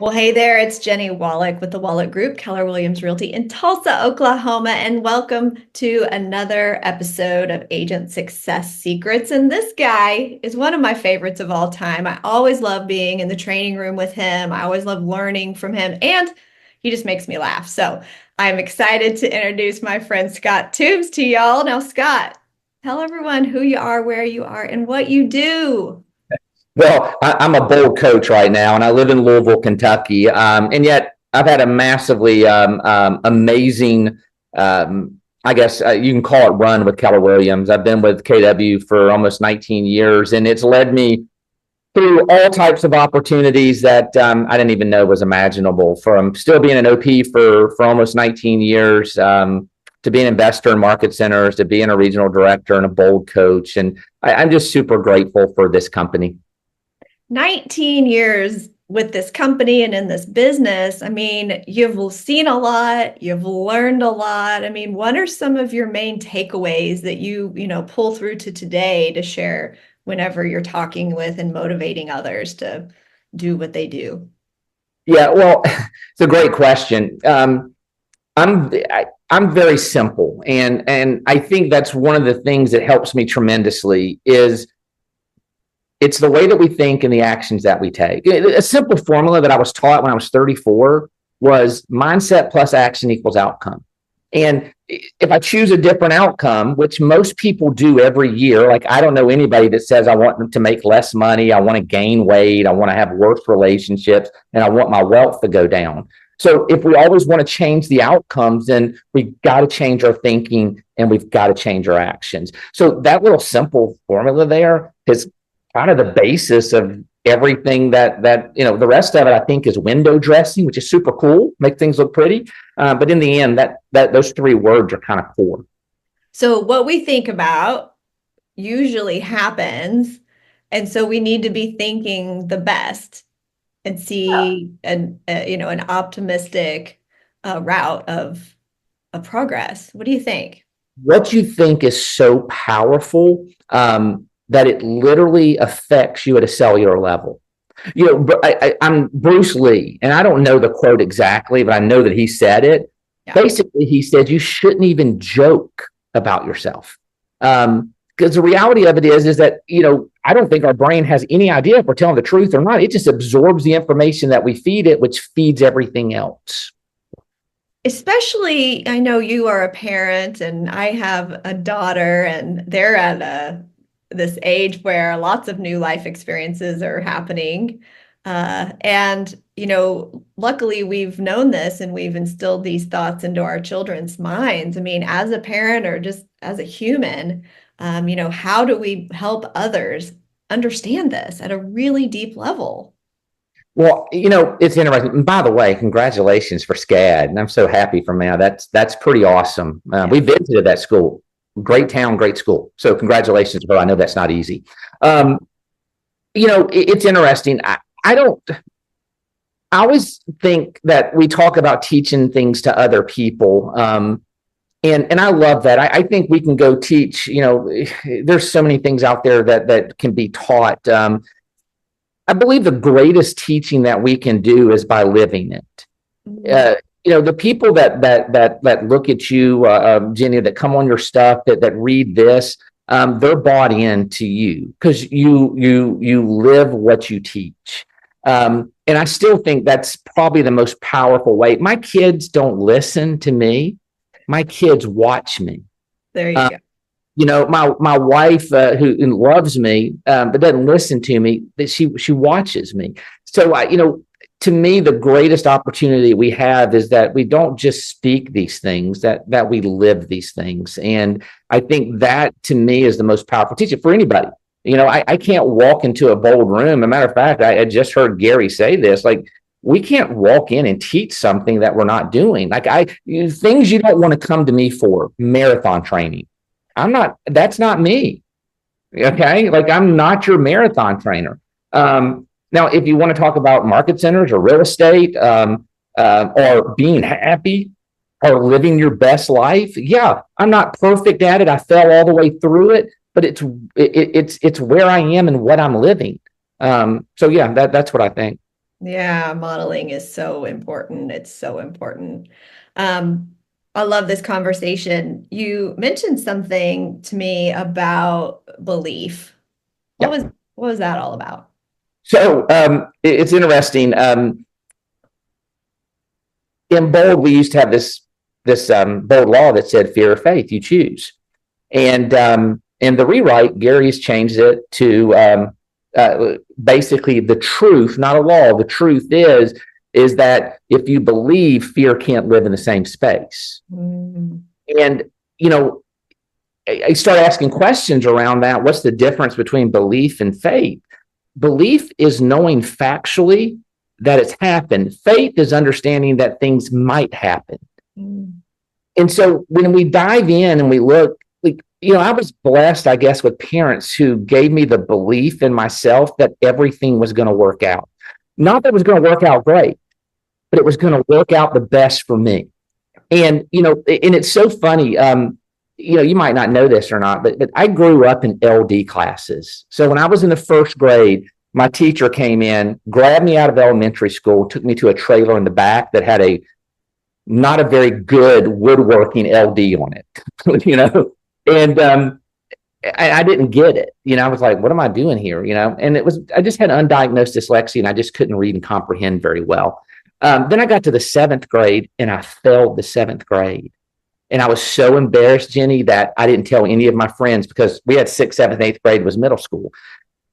Well, hey there, it's Jennie Wolek with the Wolek Group, Keller Williams Realty in Tulsa, Oklahoma, and welcome to another episode of Agent Success Secrets. And this guy is one of my favorites of all time. I always love being in the training room with him. I always love learning from him, and he just makes me laugh. So I'm excited to introduce my friend Scott Toombs to y'all. Now, Scott, tell everyone who you are, where you are, and what you do. Well, I'm a bold coach right now, and I live in Louisville, Kentucky. And yet, I've had a massively amazing, I guess you can call it run with Keller Williams. I've been with KW for almost 19 years, and it's led me through all types of opportunities that I didn't even know was imaginable. From still being an OP for almost 19 years, to be an investor in market centers, to being a regional director and a bold coach. And I'm just super grateful for this company. 19 years with this company and in this business. I mean, you've seen a lot, you've learned a lot. I mean, what are some of your main takeaways that you pull through to today to share whenever you're talking with and motivating others to do what they do? Yeah, well, it's a great question. I'm very simple, and I think that's one of the things that helps me tremendously is it's the way that we think and the actions that we take. A simple formula that I was taught when I was 34 was mindset plus action equals outcome. And if I choose a different outcome, which most people do every year, like I don't know anybody that says I want them to make less money, I want to gain weight, I want to have worse relationships, and I want my wealth to go down. So if we always want to change the outcomes, then we've got to change our thinking and we've got to change our actions. So that little simple formula there has kind of the basis of everything that the rest of it I think is window dressing, which is super cool, make things look pretty. But in the end, that those three words are kind of core. So what we think about usually happens, and so we need to be thinking the best and see an optimistic route of progress. What do you think? What you think is so powerful that it literally affects you at a cellular level. I'm Bruce Lee, and I don't know the quote exactly, but I know that he said it. Yeah. Basically, he said you shouldn't even joke about yourself. Because the reality of it is that, I don't think our brain has any idea if we're telling the truth or not. It just absorbs the information that we feed it, which feeds everything else. Especially, I know you are a parent and I have a daughter, and they're at this age where lots of new life experiences are happening. Luckily we've known this and we've instilled these thoughts into our children's minds. I mean, as a parent or just as a human, how do we help others understand this at a really deep level? Well, it's interesting. And by the way, congratulations for SCAD. And I'm so happy for me. That's pretty awesome. We visited that school. Great town, great school. So congratulations, bro. I know that's not easy. It's interesting. I always think that we talk about teaching things to other people. And I love that. I think we can go teach, there's so many things out there that can be taught. I believe the greatest teaching that we can do is by living it. The people that look at you, Jennie, that come on your stuff, that read this, they're bought into you because you live what you teach. And I still think that's probably the most powerful way. My kids don't listen to me. My kids watch me. There you go. My wife who loves me but doesn't listen to me, she watches me. So to me, the greatest opportunity we have is that we don't just speak these things, that we live these things. And I think that to me is the most powerful teaching for anybody. I can't walk into a bold room. As a matter of fact, I just heard Gary say this, like, we can't walk in and teach something that we're not doing. Like things you don't want to come to me for, marathon training. That's not me. Okay. Like I'm not your marathon trainer. Now, if you want to talk about market centers or real estate, or being happy or living your best life, yeah, I'm not perfect at it. I fell all the way through it, but it's where I am and what I'm living. So yeah, that's what I think. Yeah, modeling is so important. It's so important. Um, I love this conversation. You mentioned something to me about belief. What Yeah. was what was that all about? So it's interesting. In bold, we used to have this bold law that said fear or faith, you choose. And in the rewrite, Gary has changed it to basically the truth, not a law. The truth is that if you believe, fear can't live in the same space. Mm, And you know, I start asking questions around that. What's the difference between belief and faith? Belief is knowing factually that it's happened. Faith is understanding that things might happen. mm, And so when we dive in and we look, like, I was blessed, I guess, with parents who gave me the belief in myself that everything was going to work out. Not that it was going to work out great, but it was going to work out the best for me. And, and it's so funny. You might not know this or not, but I grew up in LD classes. So when I was in the first grade, my teacher came in, grabbed me out of elementary school, took me to a trailer in the back that had a not a very good woodworking LD on it, and I didn't get it. I was like, what am I doing here? And I just had undiagnosed dyslexia and I just couldn't read and comprehend very well. Then I got to the seventh grade and I failed the seventh grade. And I was so embarrassed, Jennie, that I didn't tell any of my friends because we had sixth, seventh, eighth grade was middle school.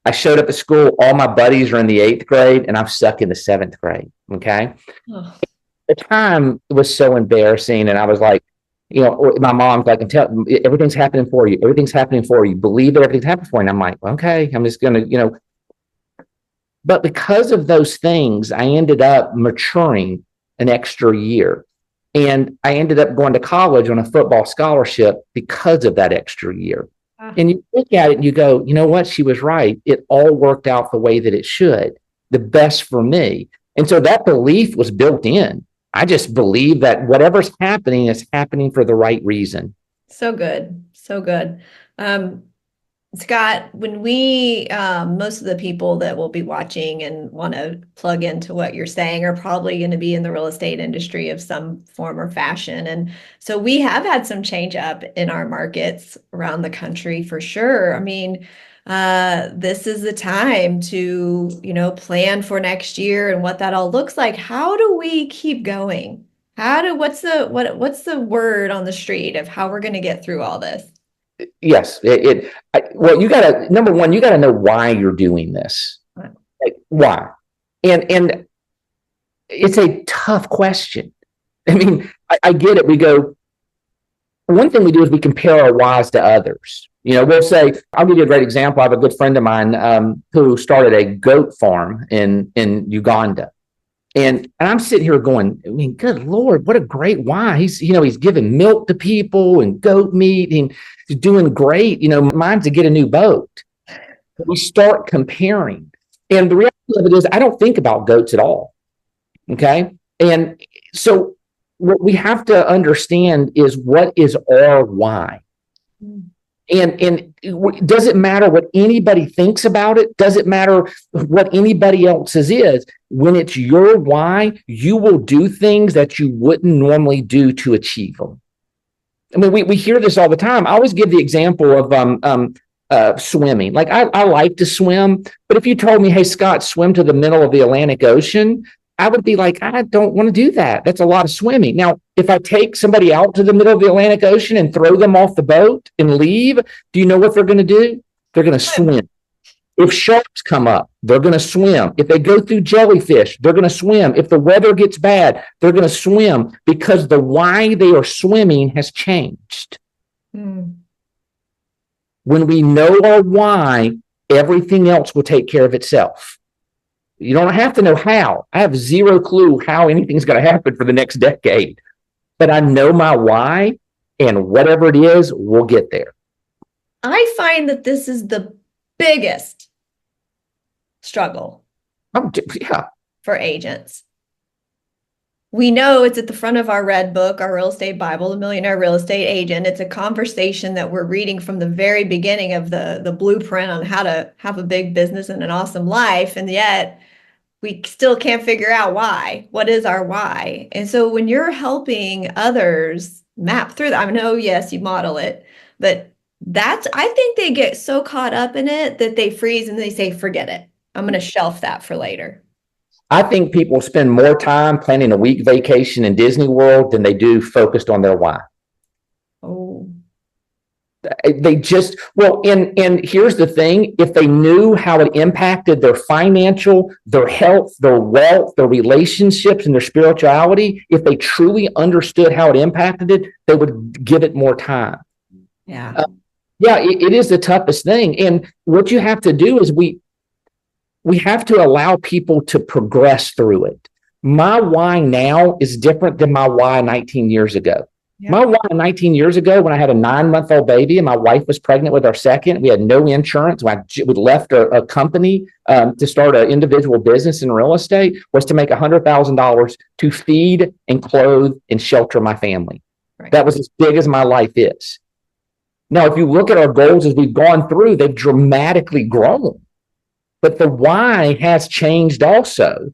I showed up at school. All my buddies are in the eighth grade and I'm stuck in the seventh grade. Okay. oh, The time was so embarrassing. And I was like, my mom's like, everything's happening for you. Everything's happening for you. Believe that everything's happening for you. And I'm like, okay, I'm just going to, but because of those things, I ended up maturing an extra year. And I ended up going to college on a football scholarship because of that extra year. ah, And you look at it and you go, you know what? She was right. It all worked out the way that it should, the best for me. And so that belief was built in. I just believe that whatever's happening is happening for the right reason. so good. So good. Um, Scott, when most of the people that will be watching and want to plug into what you're saying are probably going to be in the real estate industry of some form or fashion. And so we have had some change up in our markets around the country for sure. I mean, this is the time to, plan for next year and what that all looks like. How do we keep going? What's the word on the street of how we're going to get through all this? Yes. Well, number one, you got to know why you're doing this. Like, why? And it's a tough question. I mean, I get it. One thing we do is we compare our whys to others. We'll say, I'll give you a great example. I have a good friend of mine who started a goat farm in Uganda. And I'm sitting here going, I mean, good Lord, what a great why. He's giving milk to people and goat meat and he's doing great. Mine's to get a new boat. We start comparing. And the reality of it is, I don't think about goats at all. Okay. And so what we have to understand is what is our why. And does it matter what anybody thinks about it? Does it matter what anybody else's is? When it's your why, you will do things that you wouldn't normally do to achieve them. I mean, we hear this all the time. I always give the example of swimming. Like I like to swim, but if you told me, hey, Scott, swim to the middle of the Atlantic Ocean, I would be like, I don't want to do that. That's a lot of swimming. Now, if I take somebody out to the middle of the Atlantic Ocean and throw them off the boat and leave, do you know what they're going to do? They're going to swim. If sharks come up, they're going to swim. If they go through jellyfish, they're going to swim. If the weather gets bad, they're going to swim because the why they are swimming has changed. Mm. When we know our why, everything else will take care of itself. You don't have to know how. I have zero clue how anything's going to happen for the next decade, but I know my why, and whatever it is, we'll get there. I find that this is the biggest struggle Yeah. for agents. We know it's at the front of our red book, our real estate Bible, The Millionaire Real Estate Agent. It's a conversation that we're reading from the very beginning of the blueprint on how to have a big business and an awesome life. And yet we still can't figure out why. What is our why? And so when you're helping others map through that, I know, yes, you model it, but I think they get so caught up in it that they freeze and they say, forget it. I'm going to shelf that for later. I think people spend more time planning a week vacation in Disney World than they do focused on their why. Oh, They just, well, and here's the thing, if they knew how it impacted their financial, their health, their wealth, their relationships, and their spirituality, if they truly understood how it impacted it, they would give it more time. yeah. Yeah, it is the toughest thing. And what you have to do is we have to allow people to progress through it. My why now is different than my why 19 years ago. Yep. My why 19 years ago, when I had a 9-month-old baby and my wife was pregnant with our second, we had no insurance. We left a company to start an individual business in real estate, was to make $100,000 to feed and clothe and shelter my family. Right. That was as big as my life is. Now, if you look at our goals as we've gone through, they've dramatically grown. But the why has changed also.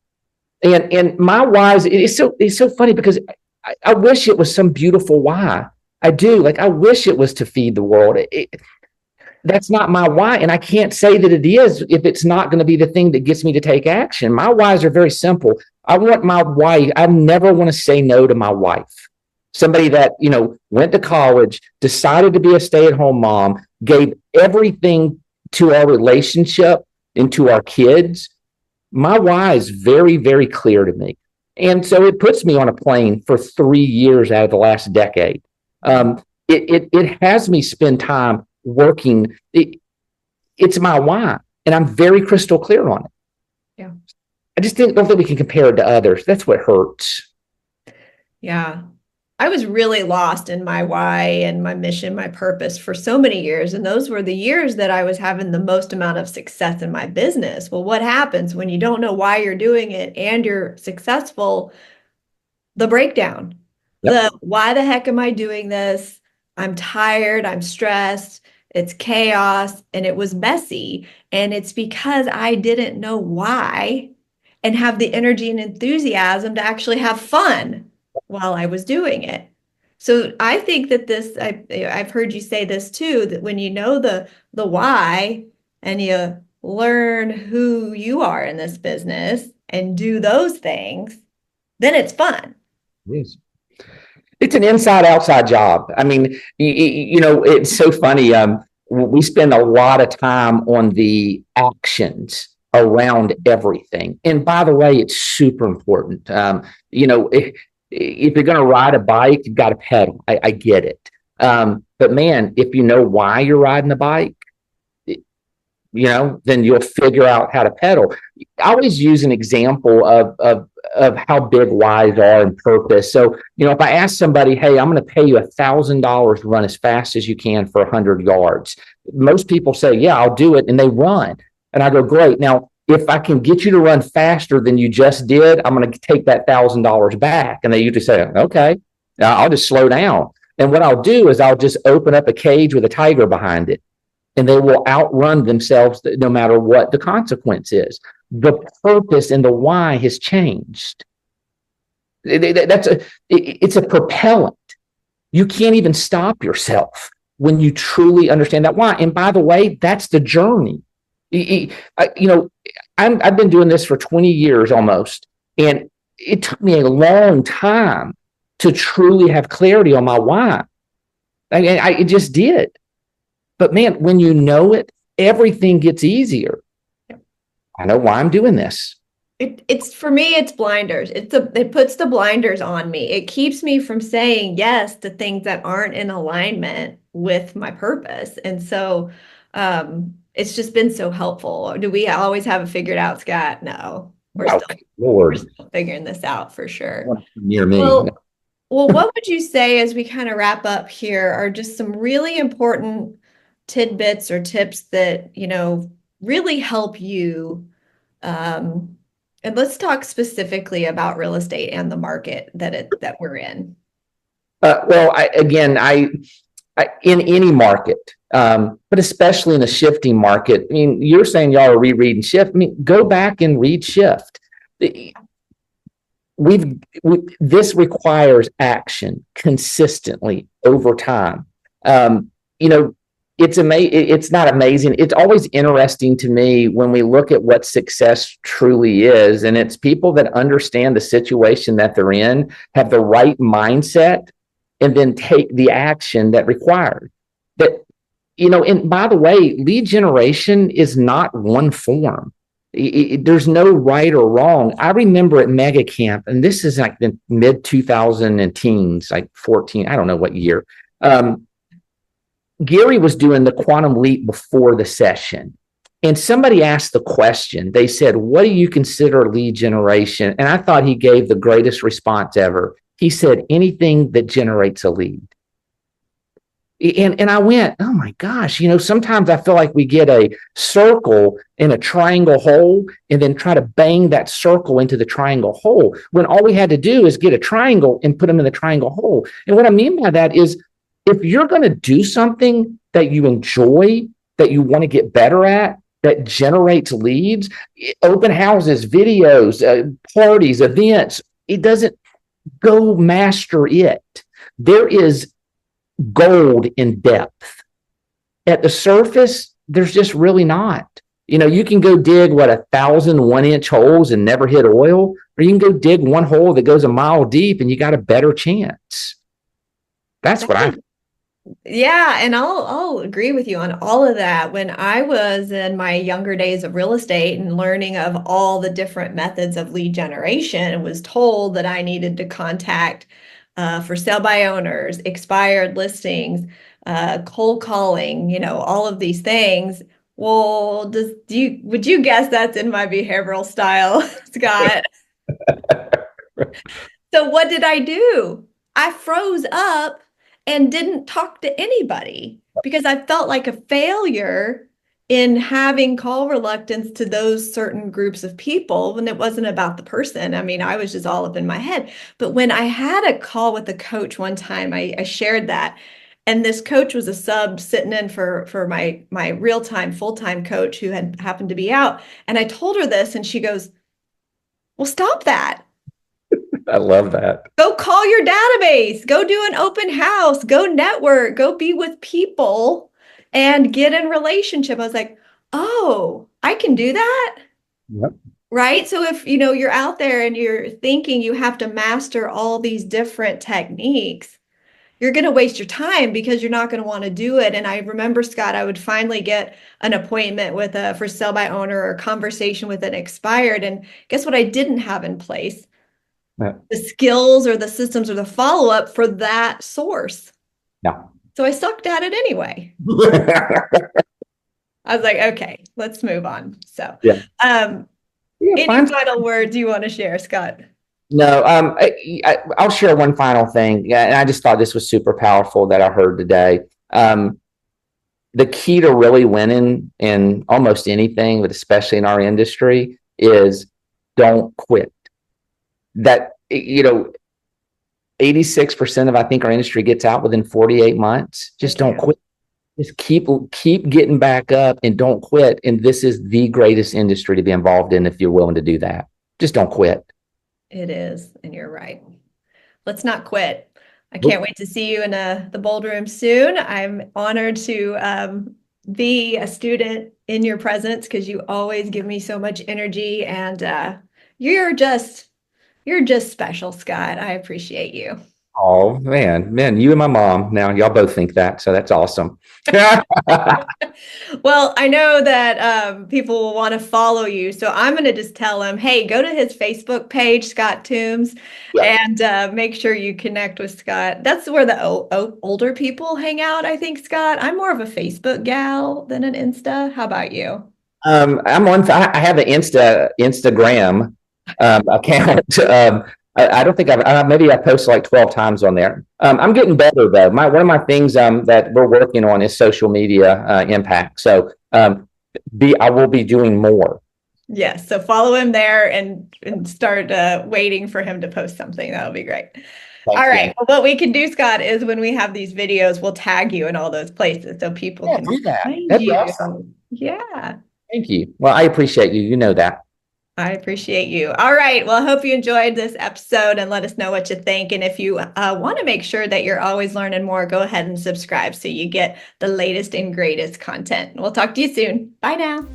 And my whys, it's so funny because I wish it was some beautiful why. I do. Like, I wish it was to feed the world. That's not my why. And I can't say that it is if it's not going to be the thing that gets me to take action. My whys are very simple. I want my wife. I never want to say no to my wife. Somebody that, went to college, decided to be a stay-at-home mom, gave everything to our relationship and to our kids. My why is very, very clear to me. And so it puts me on a plane for 3 years out of the last decade. It has me spend time working. It's my why, and I'm very crystal clear on it. Yeah. I just don't think we can compare it to others. That's what hurts. Yeah. I was really lost in my why and my mission, my purpose for so many years. And those were the years that I was having the most amount of success in my business. Well, what happens when you don't know why you're doing it and you're successful? The breakdown. Yep. Why the heck am I doing this? I'm tired. I'm stressed. It's chaos. And it was messy. And it's because I didn't know why and have the energy and enthusiasm to actually have fun while I was doing it. So I think that I've heard you say this too, that when you know the why and you learn who you are in this business and do those things, then it's fun. Yes. It's an inside-outside job. I mean, it's so funny. We spend a lot of time on the actions around everything. And by the way, it's super important. If you're going to ride a bike, you've got to pedal. I get it. But man, if you know why you're riding the bike, then you'll figure out how to pedal. I always use an example of how big whys are and purpose. So, if I ask somebody, hey, I'm going to pay you $1,000 to run as fast as you can for 100 yards. Most people say, yeah, I'll do it. And they run. And I go, great. Now, if I can get you to run faster than you just did, I'm going to take that $1,000 back. And they usually say, okay, I'll just slow down. And what I'll do is I'll just open up a cage with a tiger behind it, and they will outrun themselves no matter what the consequence is. The purpose and the why has changed. It's a propellant. You can't even stop yourself when you truly understand that why. And by the way, that's the journey. I've been doing this for 20 years almost, and it took me a long time to truly have clarity on my why. It just did. But man, when you know it, everything gets easier. I know why I'm doing this. It's for me, it's blinders. It puts the blinders on me. It keeps me from saying yes to things that aren't in alignment with my purpose. And so, it's just been so helpful. Do we always have it figured out, Scott? No, we're still figuring this out for sure. Near me. Well, what would you say as we kind of wrap up here are just some really important tidbits or tips that, really help you? And let's talk specifically about real estate and the market that we're in. In any market, but especially in a shifting market. I mean, you're saying y'all are rereading Shift. I mean, go back and read Shift. This requires action consistently over time. You know, it's amazing. It's not amazing. It's always interesting to me when we look at what success truly is, and it's people that understand the situation that they're in, have the right mindset, and then take the action that required. That, and by the way, lead generation is not one form. There's no right or wrong. I remember at Mega Camp, and this is like the mid 2000 and teens, like 14, I don't know what year. Gary was doing the quantum leap before the session. And somebody asked the question. They said, what do you consider lead generation? And I thought he gave the greatest response ever. He said, anything that generates a lead. And I went, oh my gosh, sometimes I feel like we get a circle in a triangle hole and then try to bang that circle into the triangle hole, when all we had to do is get a triangle and put them in the triangle hole. And what I mean by that is, if you're going to do something that you enjoy, that you want to get better at, that generates leads, open houses, videos, parties, events, it doesn't, go master it. There is gold in depth. At the surface, there's just really not. You can go dig 1,000 1-inch holes and never hit oil, or you can go dig one hole that goes a mile deep and you got a better chance. That's what I. Yeah, and I'll agree with you on all of that. When I was in my younger days of real estate and learning of all the different methods of lead generation, and was told that I needed to contact for sale by owners, expired listings, cold calling, all of these things. Well, would you guess that's in my behavioral style, Scott? So what did I do? I froze up and didn't talk to anybody because I felt like a failure in having call reluctance to those certain groups of people when it wasn't about the person. I mean, I was just all up in my head. But when I had a call with a coach one time, I shared that. And this coach was a sub sitting in for my real-time, full-time coach who had happened to be out. And I told her this, and she goes, well, stop that. I love that. Go call your database, go do an open house, go network, go be with people and get in relationship. I was like, oh, I can do that. Yep. Right. So if you're out there and you're thinking you have to master all these different techniques, you're going to waste your time because you're not going to want to do it. And I remember, Scott, I would finally get an appointment with a for sale by owner or a conversation with an expired. And guess what I didn't have in place? Yeah. The skills or the systems or the follow-up for that source. No. So I sucked at it anyway. I was like, okay, let's move on. So, yeah. Any final words you want to share, Scott? No, I'll share one final thing. Yeah, and I just thought this was super powerful that I heard today. The key to really winning in almost anything, but especially in our industry, is don't quit. That 86% of I think our industry gets out within 48 months. Just don't quit. Just keep getting back up and don't quit. And this is the greatest industry to be involved in if you're willing to do that. Just don't quit. It is, and you're right. Let's not quit. I can't wait to see you in the bold room soon. I'm honored to be a student in your presence because you always give me so much energy, and you're just special, Scott. I appreciate you. Oh, man, you and my mom. Now, y'all both think that, so that's awesome. Well, I know that people will want to follow you, so I'm going to just tell them, hey, go to his Facebook page, Scott Toombs, and make sure you connect with Scott. That's where the older people hang out, I think, Scott. I'm more of a Facebook gal than an Insta. How about you? I have an Instagram account. I don't think maybe I posted like 12 times on there. I'm getting better though. One of my things that we're working on is social media impact. So I will be doing more. Yes. So follow him there and start waiting for him to post something. That'll be great. All right. Well, what we can do, Scott, is when we have these videos, we'll tag you in all those places so people can do that. find That's you. awesome. Yeah. Thank you. Well, I appreciate you. You know that. I appreciate you. All right. Well, I hope you enjoyed this episode and let us know what you think. And if you want to make sure that you're always learning more, go ahead and subscribe so you get the latest and greatest content. We'll talk to you soon. Bye now.